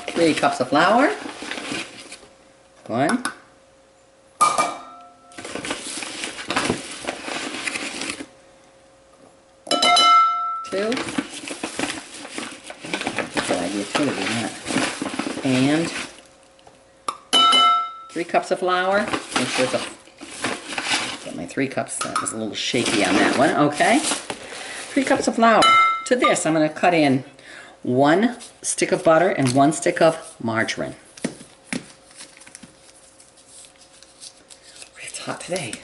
3 cups of flour. 1. 2. Good idea too, isn't it? And 3 cups of flour. Make sure it's get my 3 cups. That was a little shaky on that one. Okay. 3 cups of flour. To this, I'm going to cut in 1 stick of butter and 1 stick of margarine. It's hot today.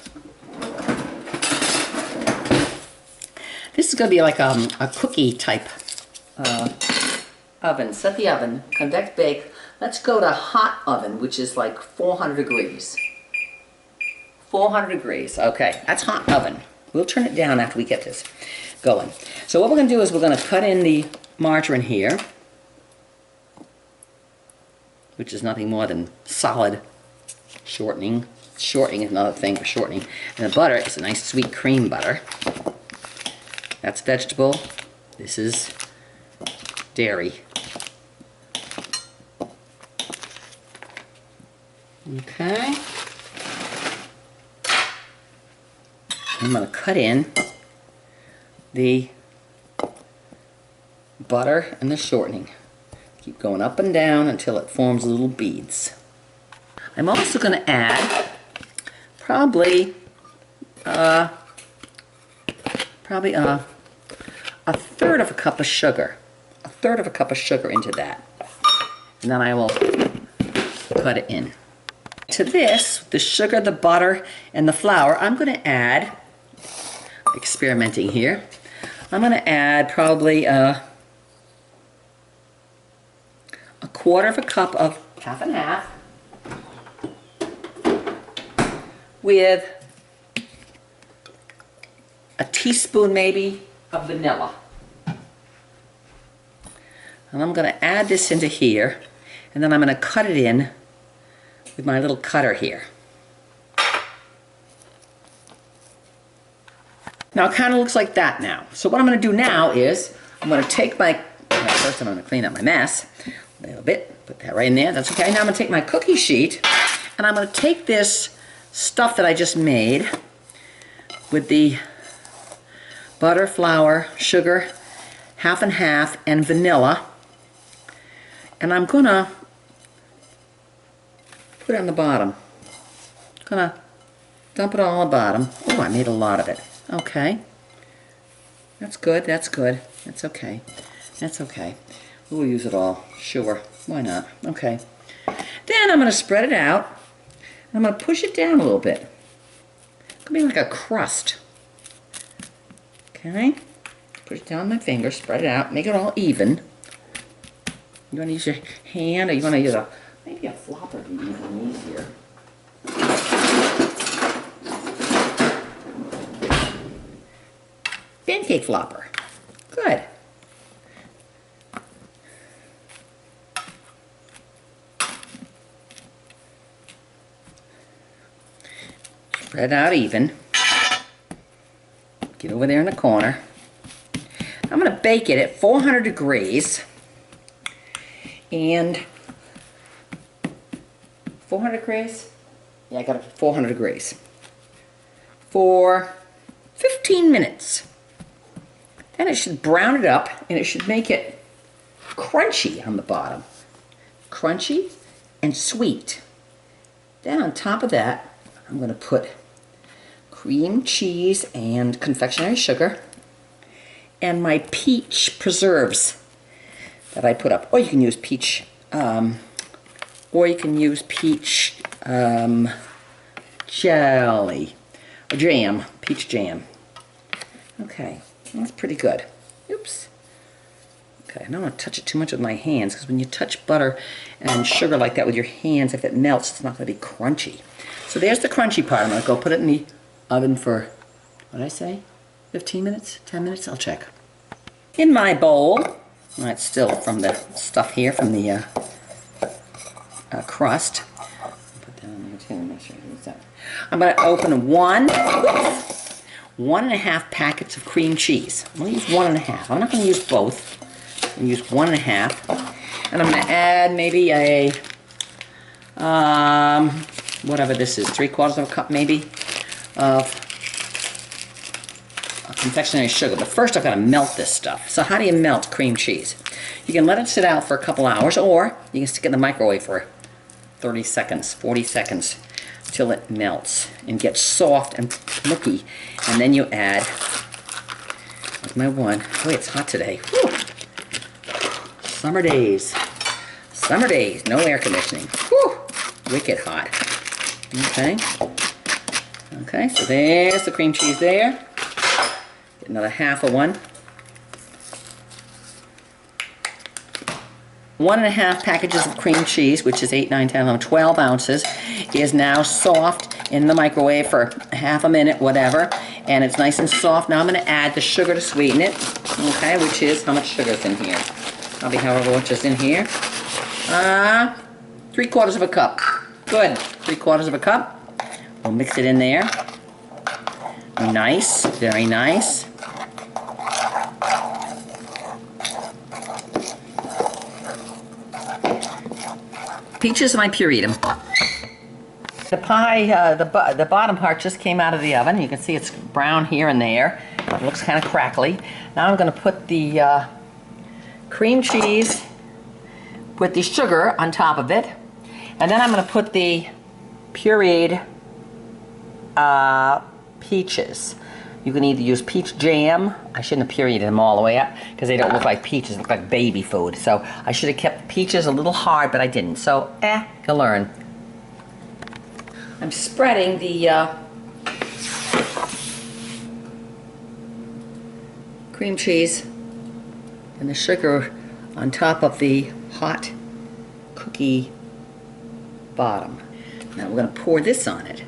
This is going to be like a cookie type oven. Set the oven, convect bake. Let's go to hot oven, which is like 400 degrees. 400 degrees. Okay, that's hot oven. We'll turn it down after we get this going. So what we're going to do is we're going to cut in the margarine here, which is nothing more than solid shortening. Shortening is another thing for shortening. And the butter is a nice sweet cream butter. That's vegetable. This is dairy. Okay. I'm going to cut in the butter and the shortening. Keep going up and down until it forms little beads. I'm also going to add probably a third of a cup of sugar. A third of a cup of sugar into that. And then I will cut it in. To this, the sugar, the butter, and the flour, I'm going to add, experimenting here, I'm going to add probably a quarter of a cup of half and half with a teaspoon maybe of vanilla. And I'm going to add this into here, and then I'm going to cut it in with my little cutter here. Now it kind of looks like that now. So what I'm going to do now is I'm going to take my, first I'm going to clean up my mess a little bit, put that right in there, that's okay. Now I'm going to take my cookie sheet and I'm going to take this stuff that I just made with the butter, flour, sugar, half and half, and vanilla, and I'm going to put it on the bottom. Gonna dump it all on the bottom. Oh, I made a lot of it. Okay. That's good, that's good. That's okay. That's okay. We'll use it all. Sure. Why not? Okay. Then I'm going to spread it out. And I'm going to push it down a little bit. It could be like a crust. Okay. Push it down with my finger, spread it out, make it all even. You want to use your hand, or you want to use maybe a flopper would be even easier. Pancake flopper. Good. Spread out even. Get over there in the corner. I'm going to bake it at 400 degrees. And 400 degrees? Yeah, I got it at 400 degrees. For 15 minutes. Then it should brown it up and it should make it crunchy on the bottom. Crunchy and sweet. Then on top of that, I'm going to put cream cheese and confectionery sugar and my peach preserves that I put up. Or you can use peach, jelly, or jam, peach jam. Okay, that's pretty good. Oops. Okay, I don't want to touch it too much with my hands, because when you touch butter and sugar like that with your hands, if it melts, it's not going to be crunchy. So there's the crunchy part. I'm going to go put it in the oven for, what did I say? 15 minutes? 10 minutes? I'll check. In my bowl, that's still from the stuff here, from the crust. Put that on there too, make sure I use that. I'm going to open 1.5 packets of cream cheese. I'm going to use 1.5. I'm not going to use both. I'm going to use 1.5. And I'm going to add maybe a, whatever this is, 3/4 of a cup maybe of confectionery sugar. But first I've got to melt this stuff. So how do you melt cream cheese? You can let it sit out for a couple hours, or you can stick it in the microwave for 30 seconds, 40 seconds, till it melts and gets soft and milky. And then you add, like my one, boy, it's hot today. Whew. Summer days, no air conditioning. Whew. Wicked hot. Okay, so there's the cream cheese there. Get another half of one. 1.5 packages of cream cheese, which is 8, 9, 10, 11, 12 ounces, is now soft in the microwave for half a minute, whatever, and it's nice and soft. Now I'm going to add the sugar to sweeten it, okay, which is, how much sugar is in here? Probably however much is in here. 3/4 of a cup. Good, 3/4 of a cup. We'll mix it in there. Nice, very nice. Peaches, and I pureed them. The pie, the bottom part just came out of the oven. You can see it's brown here and there. It looks kind of crackly. Now I'm going to put the cream cheese with the sugar on top of it. And then I'm going to put the pureed peaches. You can either use peach jam. I shouldn't have pureed them all the way up because they don't look like peaches, they look like baby food. So I should have kept the peaches a little hard, but I didn't. So, you'll learn. I'm spreading the cream cheese and the sugar on top of the hot cookie bottom. Now we're going to pour this on it.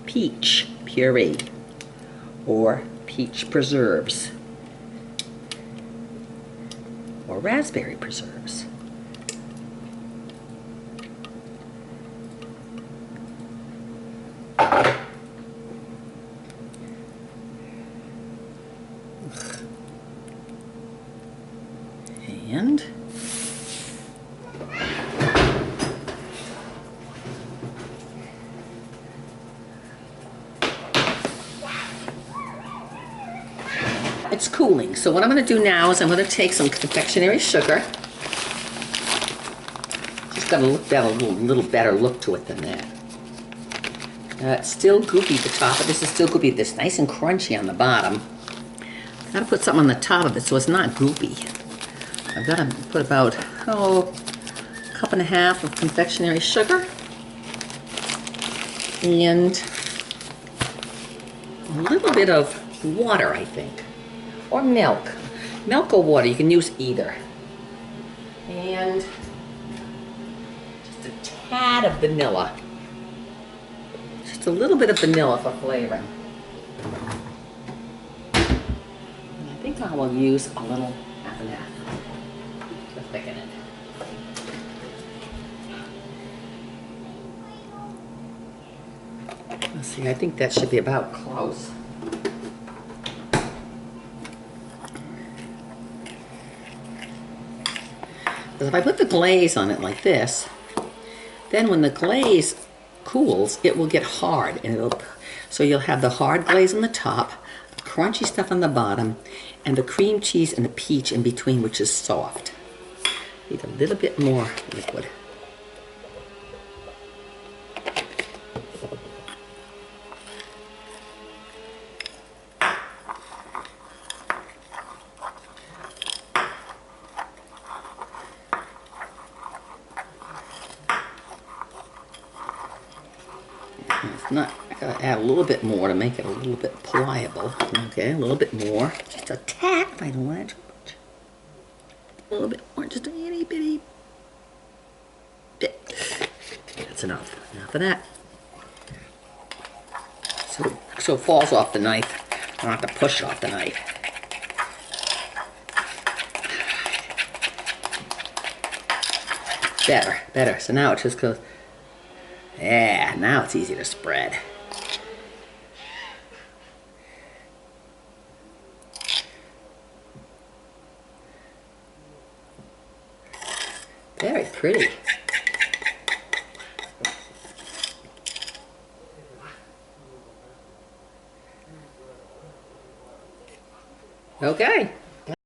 Peach puree or peach preserves or raspberry preserves. And it's cooling. So what I'm going to do now is I'm going to take some confectionery sugar. Just got to look that a little better look to it than that. It's still goopy at the top, but this is still goopy. This nice and crunchy on the bottom. I've got to put something on the top of it so it's not goopy. I've got to put about, a cup and a half of confectionery sugar and a little bit of water, I think, or milk. Milk or water, you can use either. And just a tad of vanilla. Just a little bit of vanilla for flavoring. And I think I will use a little half and half to thicken it. Let's see, I think that should be about close. Because if I put the glaze on it like this, then when the glaze cools, it will get hard, and so you'll have the hard glaze on the top, the crunchy stuff on the bottom, and the cream cheese and the peach in between, which is soft. Need a little bit more liquid. It's not, I gotta add a little bit more to make it a little bit pliable. Okay, a little bit more. Just a tad, I don't want too much. A little bit more, just a itty bitty bit. That's enough. Enough of that. So it falls off the knife. I don't have to push it off the knife. Better. So now it just goes. Yeah, now it's easy to spread. Very pretty. Okay.